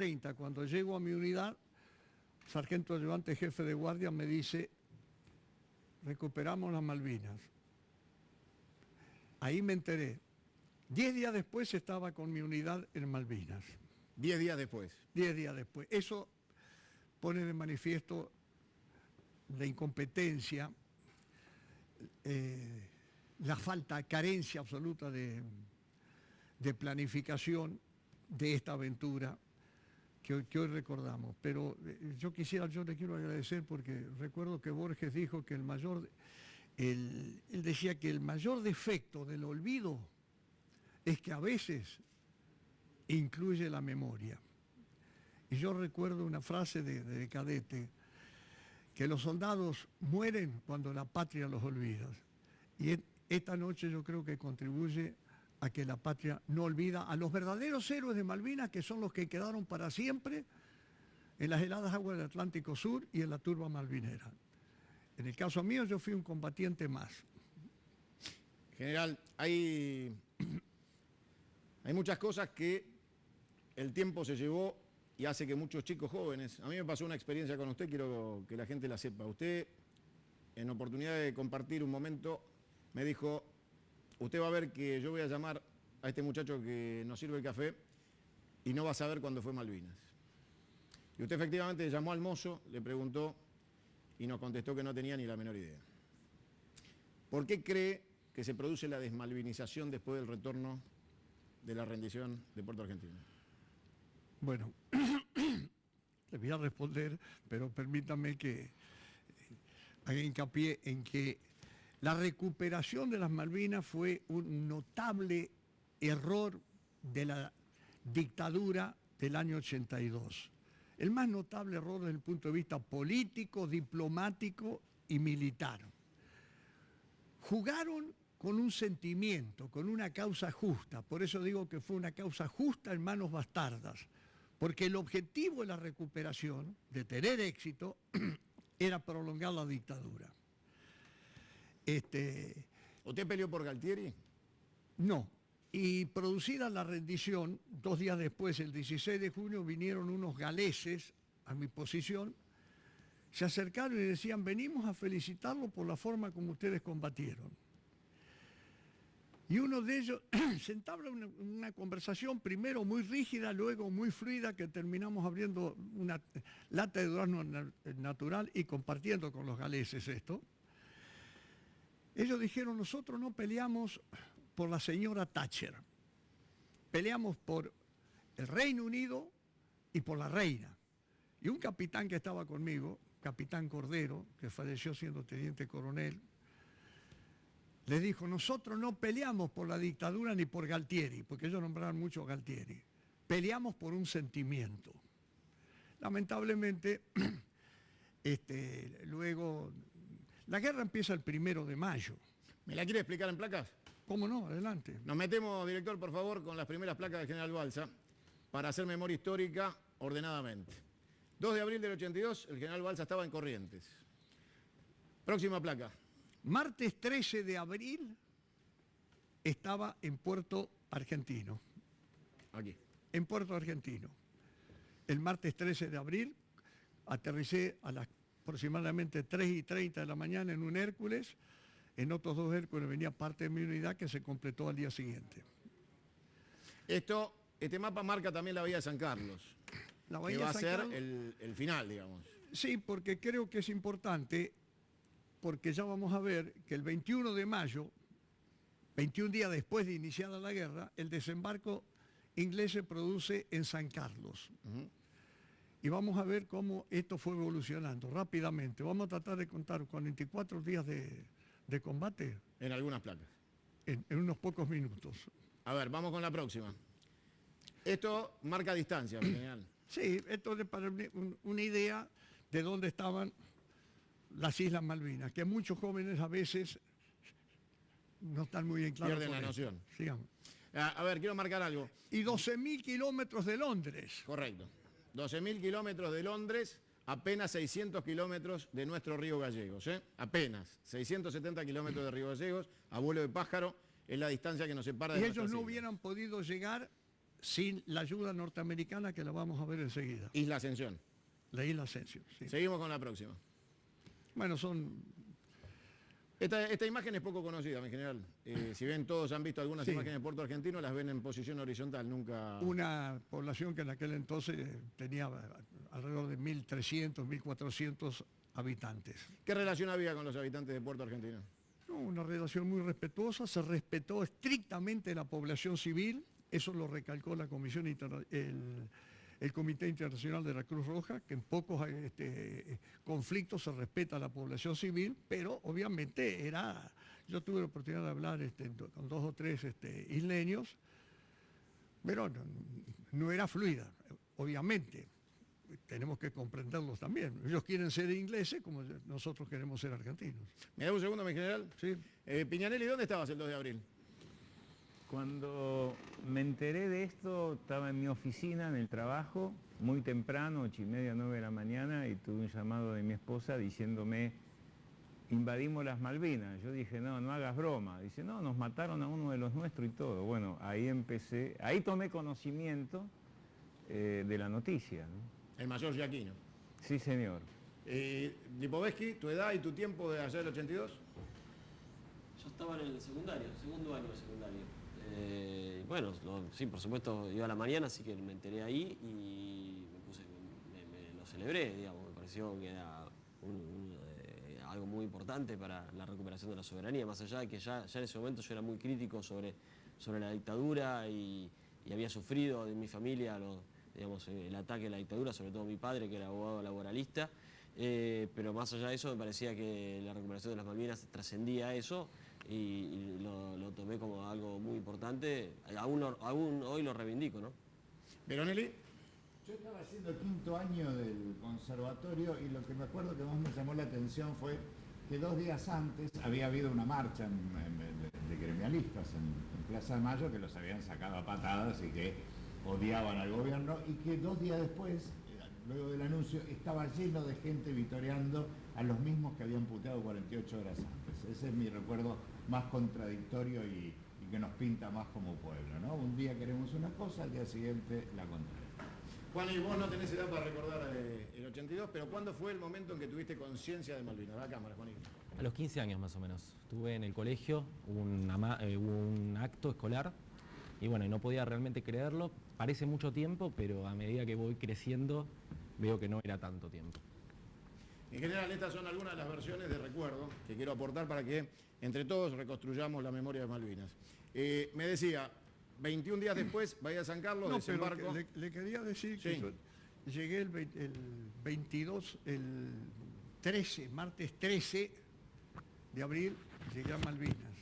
30, cuando llego a mi unidad, sargento ayudante jefe de guardia me dice, recuperamos las Malvinas. Ahí me enteré. 10 días después estaba con mi unidad en Malvinas. 10 días después. 10 días después. Eso pone de manifiesto la incompetencia, la falta, carencia absoluta de planificación de esta aventura que hoy recordamos. Pero yo le quiero agradecer porque recuerdo que Borges dijo que él decía que el mayor defecto del olvido es que a veces incluye la memoria. Y yo recuerdo una frase de cadete, que los soldados mueren cuando la patria los olvida. Y esta noche yo creo que contribuye a que la patria no olvida a los verdaderos héroes de Malvinas, que son los que quedaron para siempre en las heladas aguas del Atlántico Sur y en la turba malvinera. En el caso mío, yo fui un combatiente más. General, hay muchas cosas que el tiempo se llevó y hace que muchos chicos jóvenes... A mí me pasó una experiencia con usted, quiero que la gente la sepa. Usted, en oportunidad de compartir un momento, me dijo, usted va a ver que yo voy a llamar a este muchacho que nos sirve el café y no va a saber cuándo fue Malvinas. Y usted efectivamente llamó al mozo, le preguntó y nos contestó que no tenía ni la menor idea. ¿Por qué cree que se produce la desmalvinización después del retorno de la rendición de Puerto Argentino? Bueno, le voy a responder, pero permítame que haga hincapié en que la recuperación de las Malvinas fue un notable error de la dictadura del año 82. El más notable error desde el punto de vista político, diplomático y militar. Jugaron con un sentimiento, con una causa justa. Por eso digo que fue una causa justa en manos bastardas. Porque el objetivo de la recuperación, de tener éxito, era prolongar la dictadura. ¿Usted peleó por Galtieri? No. Y producida la rendición, 2 días después, el 16 de junio, vinieron unos galeses a mi posición, se acercaron y decían, venimos a felicitarlo por la forma como ustedes combatieron. Y uno de ellos se entabla una conversación, primero muy rígida, luego muy fluida, que terminamos abriendo una lata de durazno natural y compartiendo con los galeses esto. Ellos dijeron, nosotros no peleamos por la señora Thatcher, peleamos por el Reino Unido y por la reina. Y un capitán que estaba conmigo, capitán Cordero, que falleció siendo teniente coronel, les dijo, nosotros no peleamos por la dictadura ni por Galtieri, porque ellos nombraron mucho a Galtieri, peleamos por un sentimiento. Lamentablemente, luego, la guerra empieza el 1 de mayo. ¿Me la quiere explicar en placas? ¿Cómo no? Adelante. Nos metemos, director, por favor, con las primeras placas del general Balsa, para hacer memoria histórica ordenadamente. 2 de abril del 82, el general Balsa estaba en Corrientes. Próxima placa. Martes 13 de abril estaba en Puerto Argentino. Aquí. En Puerto Argentino. El martes 13 de abril aterricé a las aproximadamente 3:30 de la mañana en un Hércules. En otros 2 Hércules venía parte de mi unidad que se completó al día siguiente. Este mapa marca también la bahía de San Carlos, que va a ser el final, digamos. Sí, porque creo que es importante, porque ya vamos a ver que el 21 de mayo, 21 días después de iniciada la guerra, el desembarco inglés se produce en San Carlos. Y vamos a ver cómo esto fue evolucionando rápidamente. Vamos a tratar de contar 44 días de combate. En algunas placas. En unos pocos minutos. A ver, vamos con la próxima. Esto marca distancia, general. Sí, esto es para una idea de dónde estaban las Islas Malvinas, que muchos jóvenes a veces no están muy bien claros. Pierden la noción. Sigamos. A ver, quiero marcar algo. Y 12.000 kilómetros de Londres. Correcto. 12.000 kilómetros de Londres, apenas 600 kilómetros de nuestro río Gallegos. Apenas 670 kilómetros de río Gallegos, a vuelo de pájaro, es la distancia que nos separa de Y nuestras ellos no islas. hubieran podido llegar sin la ayuda norteamericana que la vamos a ver enseguida. Isla Ascensión. La isla Ascensión. Sí. Seguimos con la próxima. Bueno, son... Esta imagen es poco conocida, mi general. Si bien todos han visto algunas Sí. imágenes de Puerto Argentino, las ven en posición horizontal, nunca... Una población que en aquel entonces tenía alrededor de 1.300, 1.400 habitantes. ¿Qué relación había con los habitantes de Puerto Argentino? No, una relación muy respetuosa, se respetó estrictamente la población civil, eso lo recalcó la Comisión el Comité Internacional de la Cruz Roja, que en pocos conflictos se respeta a la población civil, pero obviamente yo tuve la oportunidad de hablar con 2 o 3 isleños, pero no era fluida, obviamente. Tenemos que comprenderlos también. Ellos quieren ser ingleses como nosotros queremos ser argentinos. ¿Me da un segundo, mi general? Sí. Piñanelli, ¿dónde estabas el 2 de abril? Cuando me enteré de esto, estaba en mi oficina, en el trabajo, muy temprano, 8:30, 9 de la mañana, y tuve un llamado de mi esposa diciéndome, invadimos las Malvinas. Yo dije, no, no hagas broma. Dice, no, nos mataron a uno de los nuestros y todo. Bueno, ahí tomé conocimiento de la noticia, ¿no? El mayor Giaquino. Sí, señor. Lipovetsky, ¿tu edad y tu tiempo de allá del 82? Yo estaba en el secundario, segundo año de secundario. Bueno, sí, por supuesto, iba a la mañana, así que me enteré ahí y me lo celebré, digamos. Me pareció que era algo muy importante para la recuperación de la soberanía, más allá de que ya en ese momento yo era muy crítico sobre la dictadura y había sufrido de mi familia el ataque a la dictadura, sobre todo mi padre, que era abogado laboralista. Pero más allá de eso, me parecía que la recuperación de las Malvinas trascendía eso y lo tomé como algo muy importante. Aún hoy lo reivindico, ¿no? Veronelli. Yo estaba haciendo 5º año del conservatorio y lo que me acuerdo que más me llamó la atención fue que 2 días antes había habido una marcha de gremialistas en Plaza de Mayo que los habían sacado a patadas y que odiaban al gobierno y que 2 días después, luego del anuncio, estaba lleno de gente vitoreando a los mismos que habían puteado 48 horas antes. Ese es mi recuerdo más contradictorio y que nos pinta más como pueblo, ¿no? Un día queremos una cosa, al día siguiente la contraria. Juan, y vos no tenés edad para recordar el 82, pero ¿cuándo fue el momento en que tuviste conciencia de Malvinas? A la cámara, Juanito. A los 15 años más o menos. Estuve en el colegio, hubo un acto escolar y bueno, y no podía realmente creerlo. Parece mucho tiempo, pero a medida que voy creciendo veo que no era tanto tiempo. En general, estas son algunas de las versiones de recuerdo que quiero aportar para que entre todos reconstruyamos la memoria de Malvinas. Me decía, 21 días después, Bahía de San Carlos, No, desembarco. pero le quería decir que Sí. yo llegué el 22, el 13, martes 13 de abril, llegué a Malvinas,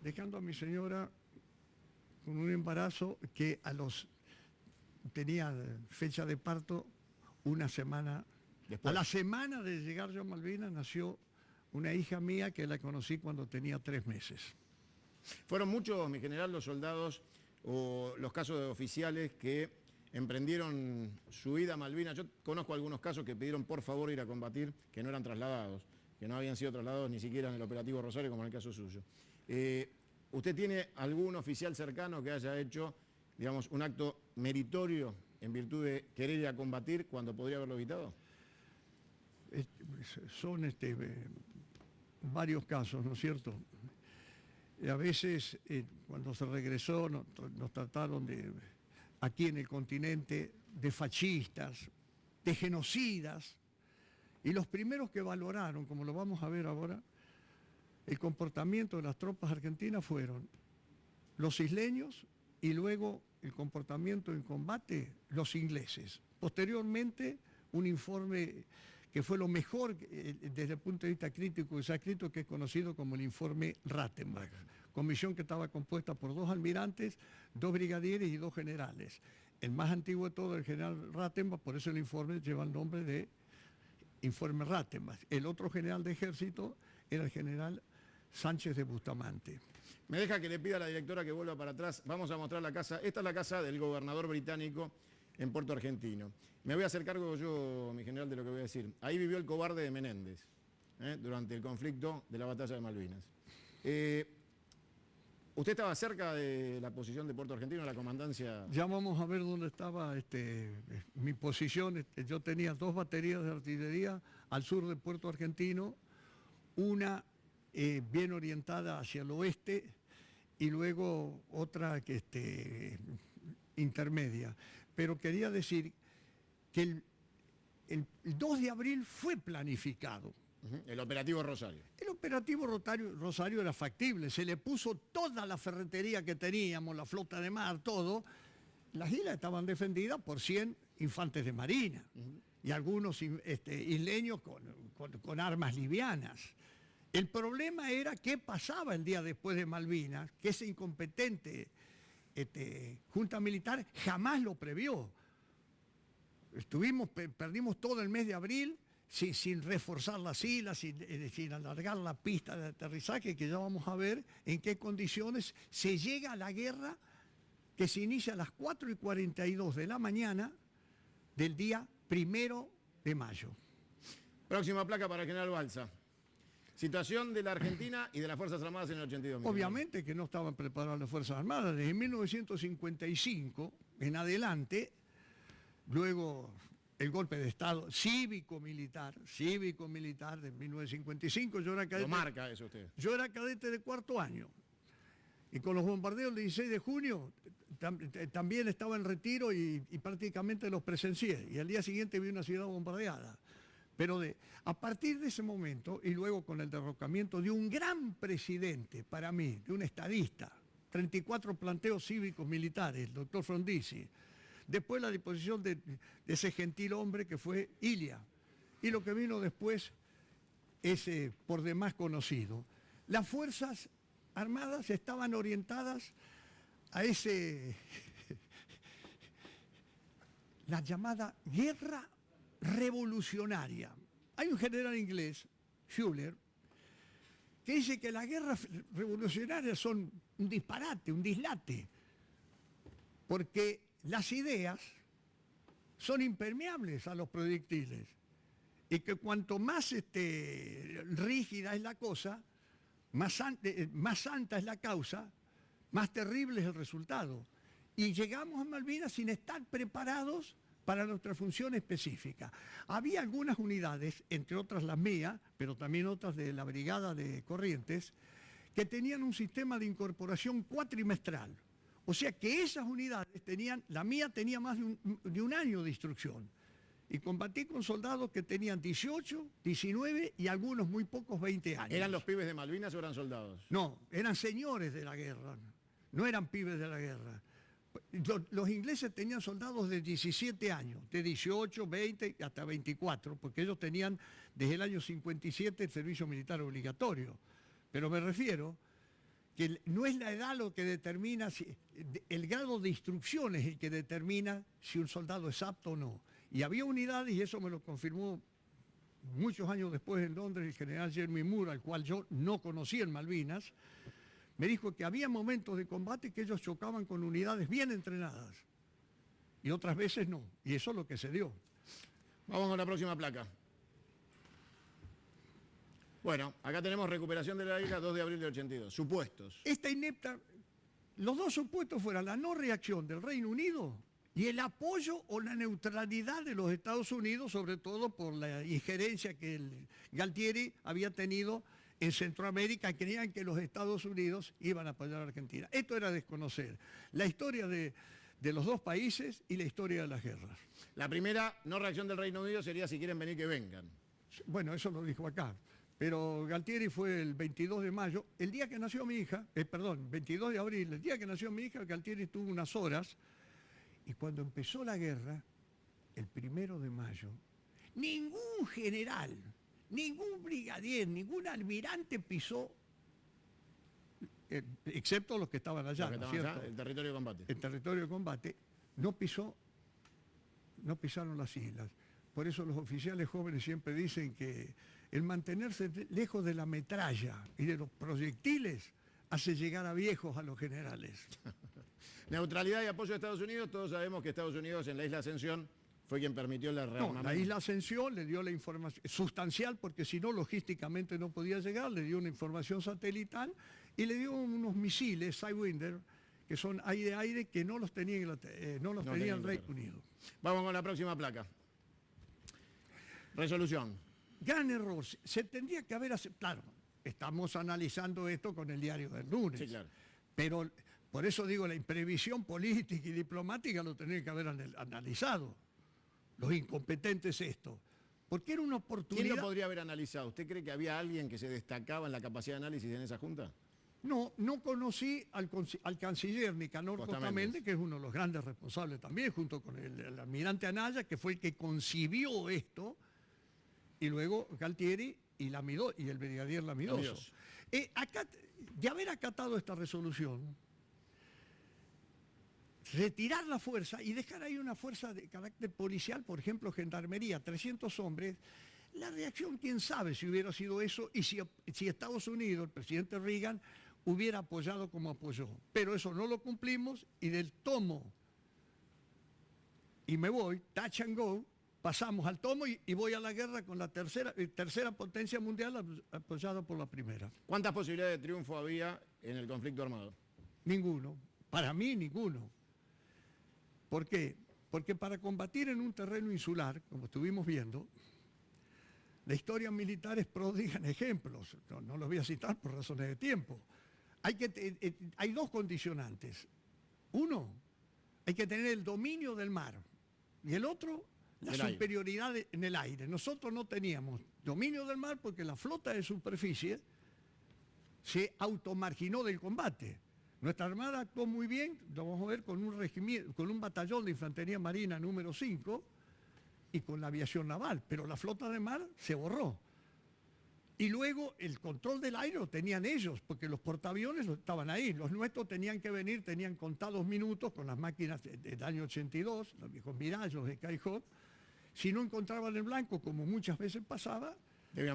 dejando a mi señora con un embarazo que tenía fecha de parto una semana. Después. A la semana de llegar yo a Malvinas nació una hija mía que la conocí cuando tenía 3 meses. Fueron muchos, mi general, los soldados o los casos de oficiales que emprendieron su ida a Malvinas. Yo conozco algunos casos que pidieron por favor ir a combatir, que no eran trasladados, que no habían sido trasladados ni siquiera en el operativo Rosario, como en el caso suyo. ¿Usted tiene algún oficial cercano que haya hecho, digamos, un acto meritorio en virtud de querer ir a combatir cuando podría haberlo evitado? Son varios casos, ¿no es cierto? A veces, cuando se regresó, nos trataron aquí en el continente de fascistas, de genocidas, y los primeros que valoraron, como lo vamos a ver ahora, el comportamiento de las tropas argentinas fueron los isleños y luego el comportamiento en combate, los ingleses. Posteriormente, un informe que fue lo mejor desde el punto de vista crítico que se ha escrito, que es conocido como el informe Rattenbach, comisión que estaba compuesta por 2 almirantes, 2 brigadieres y 2 generales. El más antiguo de todo, el general Rattenbach, por eso el informe lleva el nombre de informe Rattenbach. El otro general de ejército era el general Sánchez de Bustamante. Me deja que le pida a la directora que vuelva para atrás. Vamos a mostrar la casa. Esta es la casa del gobernador británico en Puerto Argentino. Me voy a hacer cargo yo, mi general, de lo que voy a decir. Ahí vivió el cobarde de Menéndez, durante el conflicto de la batalla de Malvinas. ¿Usted estaba cerca de la posición de Puerto Argentino, la comandancia? Ya vamos a ver dónde estaba mi posición. Yo tenía 2 baterías de artillería al sur de Puerto Argentino, una bien orientada hacia el oeste y luego otra que intermedia. Pero quería decir que el 2 de abril fue planificado. El operativo Rosario. El operativo Rosario era factible, se le puso toda la ferretería que teníamos, la flota de mar, todo. Las islas estaban defendidas por 100 infantes de marina y algunos isleños con armas livianas. El problema era qué pasaba el día después de Malvinas, que esa incompetente junta militar jamás lo previó. Perdimos todo el mes de abril sin reforzar las islas, sin alargar la pista de aterrizaje, que ya vamos a ver en qué condiciones se llega a la guerra que se inicia a las 4:42 de la mañana del día 1 de mayo. Próxima placa para el general Balsa. Situación de la Argentina y de las Fuerzas Armadas en el 82. Obviamente que no estaban preparadas las Fuerzas Armadas. Desde 1955 en adelante, luego el golpe de Estado cívico-militar de 1955, yo era cadete. Lo marca eso usted. Yo era cadete de 4º año. Y con los bombardeos del 16 de junio también estaba en retiro y prácticamente los presencié. Y al día siguiente vi una ciudad bombardeada. Pero a partir de ese momento, y luego con el derrocamiento de un gran presidente, para mí, de un estadista, 34 planteos cívicos militares, el doctor Frondizi, después la disposición de ese gentil hombre que fue Ilia, y lo que vino después es por demás conocido. Las Fuerzas Armadas estaban orientadas a la llamada guerra revolucionaria. Hay un general inglés, Fuller, que dice que las guerras revolucionarias son un disparate, un dislate, porque las ideas son impermeables a los proyectiles y que cuanto más rígida es la cosa, más santa es la causa, más terrible es el resultado. Y llegamos a Malvinas sin estar preparados para nuestra función específica. Había algunas unidades, entre otras las mías, pero también otras de la Brigada de Corrientes, que tenían un sistema de incorporación cuatrimestral. O sea que esas unidades la mía tenía más de un año de instrucción. Y combatí con soldados que tenían 18, 19 y algunos muy pocos 20 años. ¿Eran los pibes de Malvinas o eran soldados? No, eran señores de la guerra, no eran pibes de la guerra. Los ingleses tenían soldados de 17 años, de 18, 20 hasta 24, porque ellos tenían desde el año 57 el servicio militar obligatorio. Pero me refiero que no es la edad lo que determina, el grado de instrucción es el que determina si un soldado es apto o no. Y había unidades, y eso me lo confirmó muchos años después en Londres el general Jeremy Moore, al cual yo no conocí en Malvinas, me dijo que había momentos de combate que ellos chocaban con unidades bien entrenadas y otras veces no, y eso es lo que se dio. Vamos con la próxima placa. Bueno, acá tenemos recuperación de la isla 2 de abril de 82. Supuestos. Esta inepta, los dos supuestos fueran la no reacción del Reino Unido y el apoyo o la neutralidad de los Estados Unidos, sobre todo por la injerencia que el Galtieri había tenido en Centroamérica. Creían que los Estados Unidos iban a apoyar a Argentina. Esto era desconocer la historia de los dos países y la historia de las guerras. La primera no reacción del Reino Unido sería: si quieren venir, que vengan. Bueno, eso lo dijo acá. Pero Galtieri fue el 22 de mayo, el día que nació mi hija, 22 de abril, el día que nació mi hija, Galtieri tuvo unas horas, y cuando empezó la guerra, el 1 de mayo, ningún general, ningún brigadier, ningún almirante pisó, excepto los que estaban allá, ¿no es cierto? El territorio de combate. El territorio de combate, no pisaron las islas. Por eso los oficiales jóvenes siempre dicen que el mantenerse lejos de la metralla y de los proyectiles hace llegar a viejos a los generales. Neutralidad y apoyo de Estados Unidos. Todos sabemos que Estados Unidos en la isla Ascensión fue quien permitió la rearmamento. No, la isla Ascensión le dio la información sustancial, porque si no, logísticamente no podía llegar, le dio una información satelital y le dio unos misiles Sidewinder, que son aire-aire, que no los tenía, no los tenía el Reino Unido. Vamos con la próxima placa. Resolución. Gran error. Se tendría que haber... Claro, estamos analizando esto con el diario del lunes. Sí, claro. Pero por eso digo, la imprevisión política y diplomática lo tendría que haber analizado. Los incompetentes esto. Porque era una oportunidad... ¿Quién lo podría haber analizado? ¿Usted cree que había alguien que se destacaba en la capacidad de análisis en esa junta? No conocí al canciller Nicanor Costa-Méndez, que es uno de los grandes responsables también, junto con el almirante Anaya, que fue el que concibió esto, y luego Galtieri y el brigadier Lamidoso. De haber acatado esta resolución, retirar la fuerza y dejar ahí una fuerza de carácter policial, por ejemplo, gendarmería, 300 hombres, la reacción, quién sabe si hubiera sido eso y si Estados Unidos, el presidente Reagan, hubiera apoyado como apoyó. Pero eso no lo cumplimos y del tomo y me voy, touch and go, pasamos al tomo y voy a la guerra con la tercera potencia mundial apoyada por la primera. ¿Cuántas posibilidades de triunfo había en el conflicto armado? Ninguno. Para mí, ninguno. ¿Por qué? Porque para combatir en un terreno insular, como estuvimos viendo, la historia militar es pródiga en ejemplos. No los voy a citar por razones de tiempo. Hay dos condicionantes. Uno, hay que tener el dominio del mar. Y el otro, la superioridad en el aire. Nosotros no teníamos dominio del mar porque la flota de superficie se automarginó del combate. Nuestra armada actuó muy bien, lo vamos a ver, con un batallón de infantería marina número 5 y con la aviación naval, pero la flota de mar se borró. Y luego el control del aire lo tenían ellos, porque los portaaviones estaban ahí. Los nuestros tenían que venir, tenían contados minutos con las máquinas del año 82, los viejos Mirage, los de Skyhawk. Si no encontraban el blanco, como muchas veces pasaba,